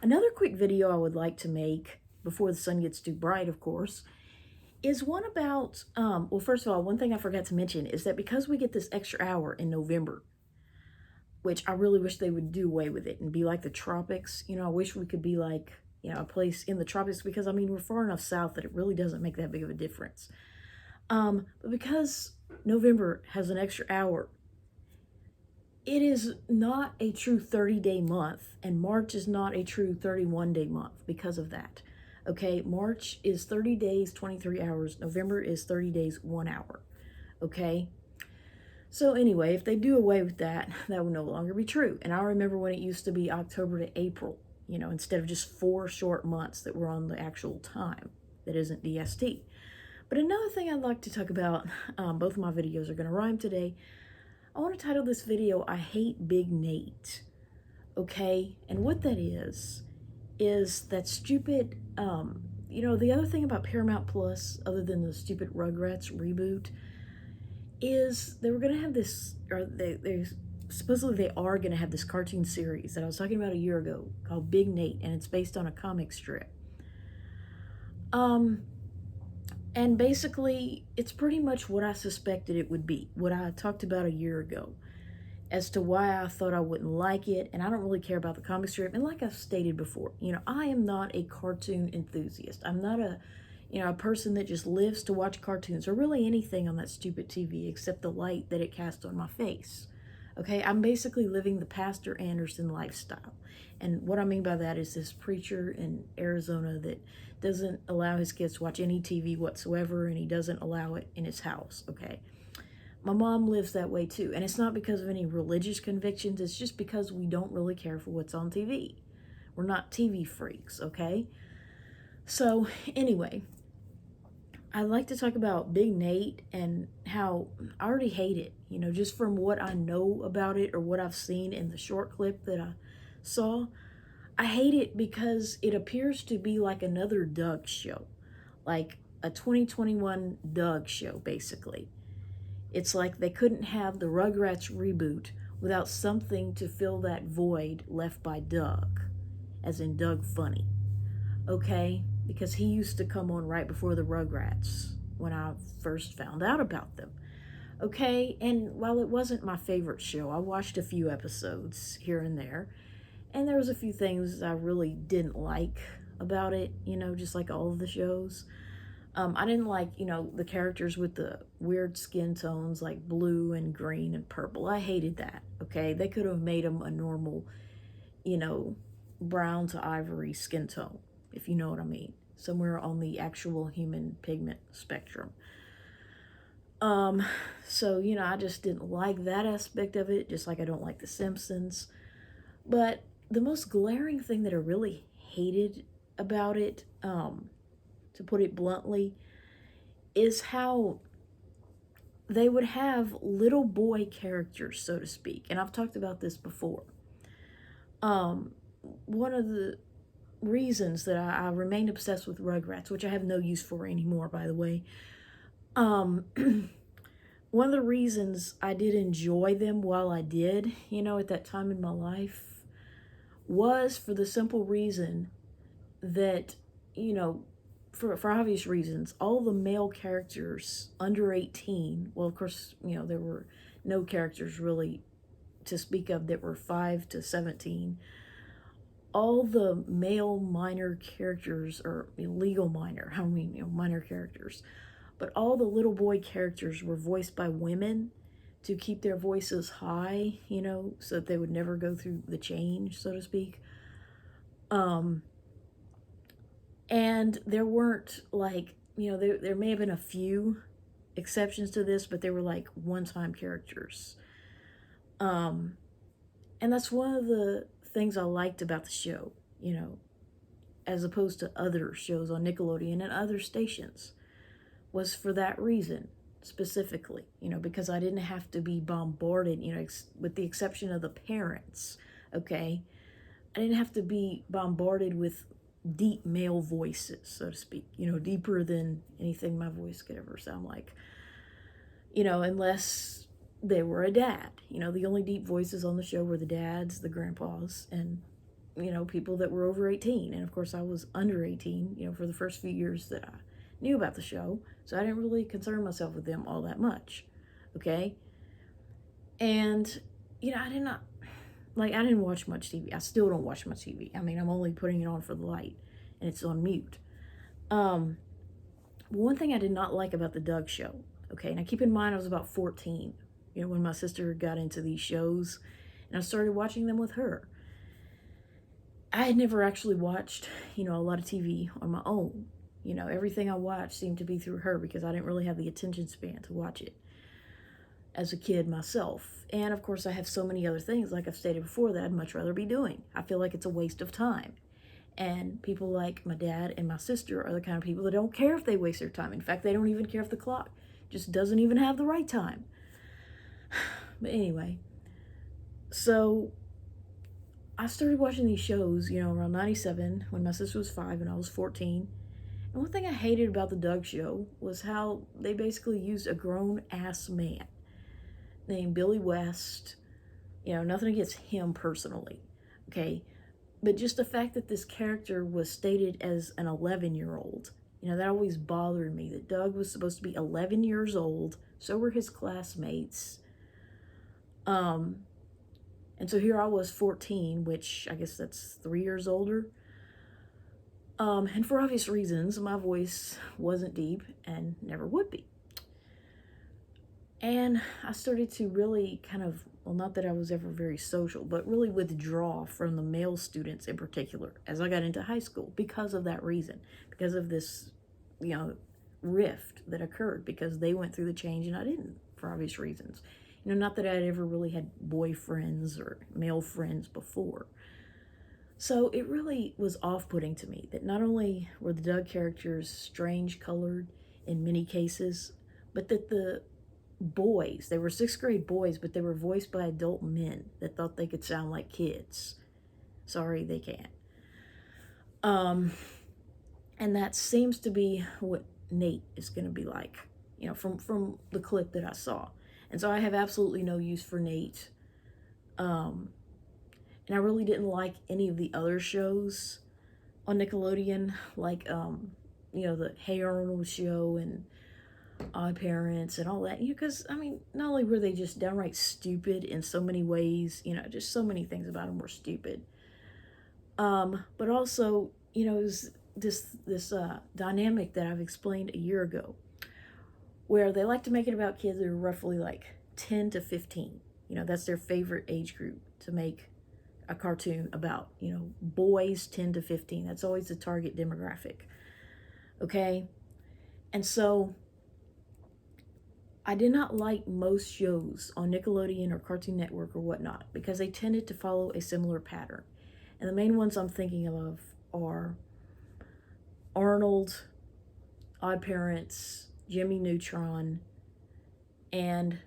Another quick video I would like to make before the sun gets too bright, of course, is one about, well, first of all, one thing I forgot to mention is that because we get this extra hour in November, which I really wish they would do away with it and be like the tropics. I wish we could be like, a place in the tropics because, I mean, we're far enough south that it really doesn't make that big of a difference. But because November has an extra hour, it is not a true 30-day month, and March is not a true 31-day month because of that. Okay, March is 30 days, 23 hours. November is 30 days, 1 hour. Okay? So anyway, if they do away with that, that will no longer be true. And I remember when it used to be October to April, instead of just 4 short months that were on the actual time that isn't DST. But another thing I'd like to talk about, both of my videos are going to rhyme today. I want to title this video, I Hate Big Nate. Okay? And what that is that stupid, the other thing about Paramount Plus, other than the stupid Rugrats reboot, is they were going to have this, or they supposedly they are going to have this cartoon series that I was talking about a year ago called Big Nate, and it's based on a comic strip. And basically, it's pretty much what I suspected it would be, what I talked about a year ago, as to why I thought I wouldn't like it, and I don't really care about the comic strip. And like I've stated before, I am not a cartoon enthusiast. I'm not a person that just lives to watch cartoons or really anything on that stupid TV except the light that it casts on my face. Okay, I'm basically living the Pastor Anderson lifestyle. And what I mean by that is this preacher in Arizona that doesn't allow his kids to watch any TV whatsoever, and he doesn't allow it in his house, okay? My mom lives that way too, and it's not because of any religious convictions, it's just because we don't really care for what's on TV. We're not TV freaks, okay? So, anyway, I'd like to talk about Big Nate and how I already hate it, just from what I know about it or what I've seen in the short clip that I saw. I hate it because it appears to be like another Doug show, like a 2021 Doug show, basically. It's like they couldn't have the Rugrats reboot without something to fill that void left by Doug, as in Doug Funny. Okay? Because he used to come on right before the Rugrats when I first found out about them. Okay? And while it wasn't my favorite show, I watched a few episodes here and there, and there was a few things I really didn't like about it, just like all of the shows. I didn't like, the characters with the weird skin tones like blue and green and purple. I hated that, okay? They could have made them a normal, brown to ivory skin tone, if you know what I mean. Somewhere on the actual human pigment spectrum. So, I just didn't like that aspect of it, just like I don't like The Simpsons. But the most glaring thing that I really hated about it, to put it bluntly, is how they would have little boy characters, so to speak. And I've talked about this before. One of the reasons that I remained obsessed with Rugrats, which I have no use for anymore, by the way, one of the reasons I did enjoy them while I did, at that time in my life, was for the simple reason that, for obvious reasons, all the male characters under 18, well, of course, there were no characters really to speak of that were 5 to 17. All the male minor characters, or illegal minor, minor characters, but all the little boy characters were voiced by women to keep their voices high, so that they would never go through the change, so to speak. And there weren't like, there may have been a few exceptions to this, but they were like one-time characters. And that's one of the things I liked about the show, as opposed to other shows on Nickelodeon and other stations, was for that reason specifically, because I didn't have to be bombarded, with the exception of the parents, okay? I didn't have to be bombarded with deep male voices, so to speak, deeper than anything my voice could ever sound like, unless they were a dad. The only deep voices on the show were the dads, the grandpas, and people that were over 18. And of course, I was under 18, for the first few years that I knew about the show. So I didn't really concern myself with them all that much. Okay? And, I did not, I didn't watch much TV. I still don't watch much TV. I mean, I'm only putting it on for the light, and it's on mute. One thing I did not like about the Doug show, okay, now keep in mind I was about 14, when my sister got into these shows, and I started watching them with her. I had never actually watched, a lot of TV on my own. Everything I watched seemed to be through her because I didn't really have the attention span to watch it as a kid myself. And of course, I have so many other things, like I've stated before, that I'd much rather be doing. I feel like it's a waste of time. And people like my dad and my sister are the kind of people that don't care if they waste their time. In fact, they don't even care if the clock just doesn't even have the right time. But anyway, so I started watching these shows, around 97 when my sister was 5 and I was 14. And one thing I hated about the Doug show was how they basically used a grown-ass man named Billy West. Nothing against him personally, okay? But just the fact that this character was stated as an 11-year-old, that always bothered me, that Doug was supposed to be 11 years old, so were his classmates. And so here I was 14, which I guess that's 3 years older. And for obvious reasons, my voice wasn't deep and never would be. And I started to really kind of, well, not that I was ever very social, but really withdraw from the male students in particular as I got into high school because of that reason, because of this, rift that occurred because they went through the change and I didn't, for obvious reasons. Not that I'd ever really had boyfriends or male friends before. So it really was off-putting to me that not only were the Doug characters strange colored in many cases, but that the boys, they were 6th grade boys, but they were voiced by adult men that thought they could sound like kids. Sorry, they can't. And that seems to be what Nate is going to be like, from the clip that I saw. And so I have absolutely no use for Nate. And I really didn't like any of the other shows on Nickelodeon, like, the Hey Arnold show and Odd Parents and all that, because, not only were they just downright stupid in so many ways, just so many things about them were stupid, but also, it was this dynamic that I've explained a year ago, where they like to make it about kids that are roughly like 10 to 15. That's their favorite age group to make a cartoon about, boys 10 to 15. That's always the target demographic, okay? And so I did not like most shows on Nickelodeon or Cartoon Network or whatnot because they tended to follow a similar pattern. And the main ones I'm thinking of are Arnold, Odd Parents, Jimmy Neutron, and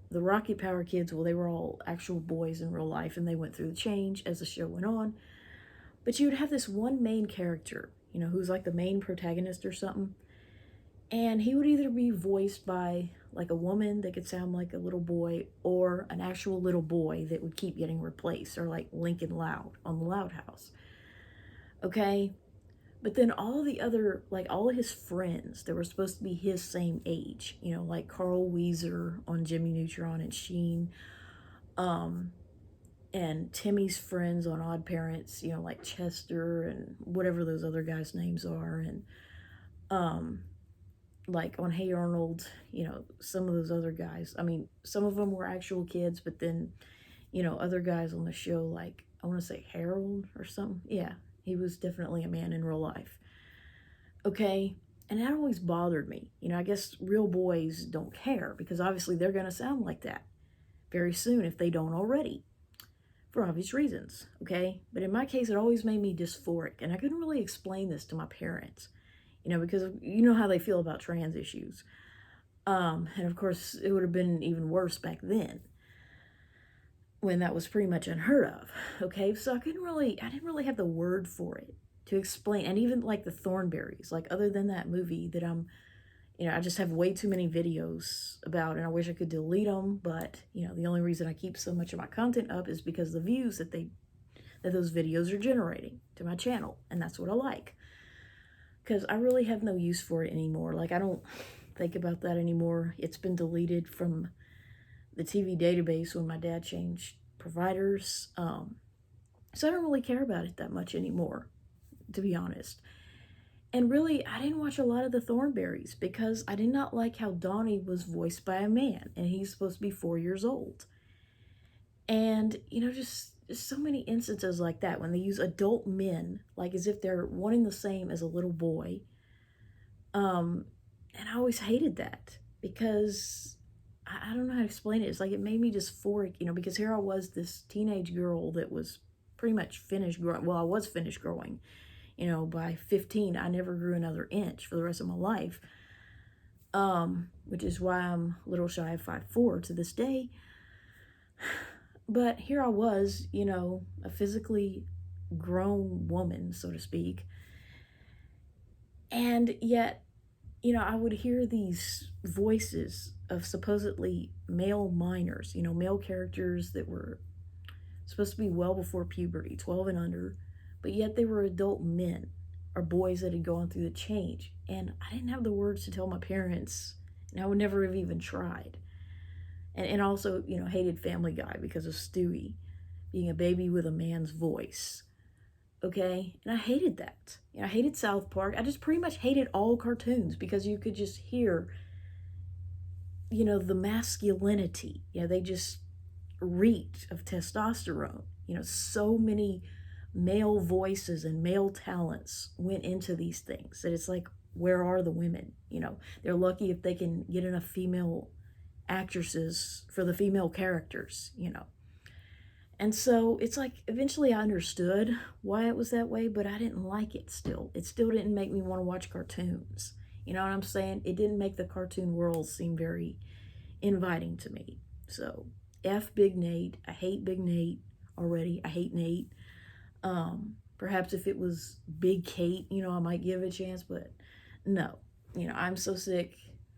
the Rocket Power Kids. Well, they were all actual boys in real life, and they went through the change as the show went on. But you would have this one main character, who's like the main protagonist or something, and he would either be voiced by like a woman that could sound like a little boy, or an actual little boy that would keep getting replaced, or like Lincoln Loud on the Loud House. Okay? But then all the other, like all of his friends that were supposed to be his same age, like Carl Weezer on Jimmy Neutron and Sheen, and Timmy's friends on Odd Parents, like Chester and whatever those other guys' names are, and like on Hey Arnold, some of those other guys. Some of them were actual kids, but then, other guys on the show, like, I want to say Harold or something. Yeah, he was definitely a man in real life. Okay, and that always bothered me. I guess real boys don't care because obviously they're going to sound like that very soon if they don't already, for obvious reasons, okay? But in my case, it always made me dysphoric, and I couldn't really explain this to my parents, because you know how they feel about trans issues. And of course, it would have been even worse back then when that was pretty much unheard of, okay? So I didn't really have the word for it to explain. And even like the Thornberrys, like other than that movie that I just have way too many videos about, and I wish I could delete them, but, the only reason I keep so much of my content up is because the views that that those videos are generating to my channel, and that's what I like. Because I really have no use for it anymore. Like, I don't think about that anymore. It's been deleted from the TV database when my dad changed providers. So I don't really care about it that much anymore, to be honest. And really, I didn't watch a lot of the Thornberrys because I did not like how Donnie was voiced by a man, and he's supposed to be 4 years old. And, just so many instances like that when they use adult men, like as if they're one and the same as a little boy. And I always hated that because I don't know how to explain it. It's like it made me dysphoric, because here I was, this teenage girl that was pretty much finished growing. Well, I was finished growing. By 15, I never grew another inch for the rest of my life, which is why I'm a little shy of 5'4" to this day. But here I was, a physically grown woman, so to speak, and yet, I would hear these voices of supposedly male minors, male characters that were supposed to be well before puberty, 12 and under, but yet they were adult men or boys that had gone through the change. And I didn't have the words to tell my parents, and I would never have even tried. And also, hated Family Guy because of Stewie being a baby with a man's voice. Okay? And I hated that. I hated South Park. I just pretty much hated all cartoons because you could just hear, the masculinity. They just reeked of testosterone. So many male voices and male talents went into these things that it's like, where are the women? They're lucky if they can get enough female actresses for the female characters. And so it's like, eventually I understood why it was that way, but I didn't like it still. It still didn't make me want to watch cartoons. You know what I'm saying? It didn't make the cartoon world seem very inviting to me. So, F Big Nate. I hate Big Nate already. I hate Nate. Perhaps if it was Big Kate, I might give it a chance, but no. I'm so sick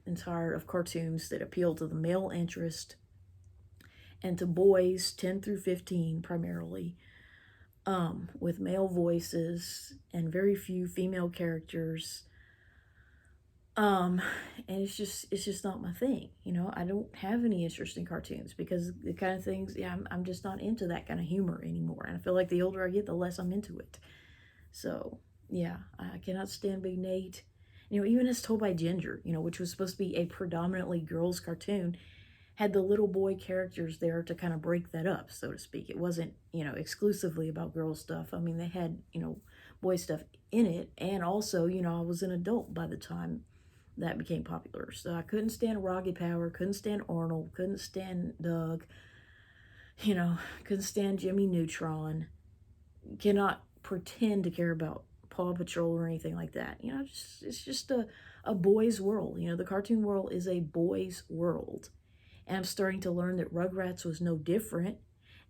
and tired of cartoons that appeal to the male interest and to boys 10 through 15 primarily, with male voices and very few female characters. And it's just not my thing. I don't have any interest in cartoons because the kind of things, I'm just not into that kind of humor anymore. And I feel like the older I get, the less I'm into it. So, yeah, I cannot stand Big Nate. Even as told by Ginger, which was supposed to be a predominantly girls' cartoon, had the little boy characters there to kind of break that up, so to speak. It wasn't, exclusively about girl stuff. I mean, they had, boy stuff in it. And also, I was an adult by the time that became popular. So I couldn't stand Rocket Power, couldn't stand Arnold, couldn't stand Doug, couldn't stand Jimmy Neutron. Cannot pretend to care about Paw Patrol or anything like that. It's just a boy's world. The cartoon world is a boy's world. And I'm starting to learn that Rugrats was no different.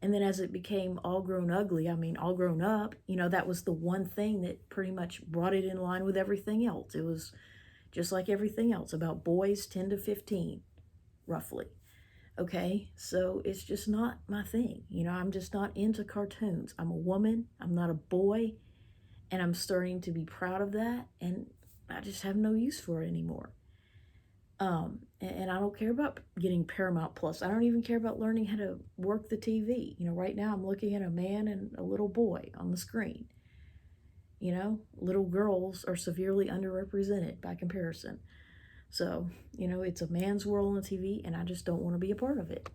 And then as it became All Grown Ugly, All Grown Up, that was the one thing that pretty much brought it in line with everything else. It was just like everything else, about boys 10 to 15, roughly. Okay, so it's just not my thing. I'm just not into cartoons. I'm a woman, I'm not a boy, and I'm starting to be proud of that, and I just have no use for it anymore. And I don't care about getting Paramount Plus. I don't even care about learning how to work the TV. Right now I'm looking at a man and a little boy on the screen. Little girls are severely underrepresented by comparison. So, it's a man's world on the TV, and I just don't want to be a part of it.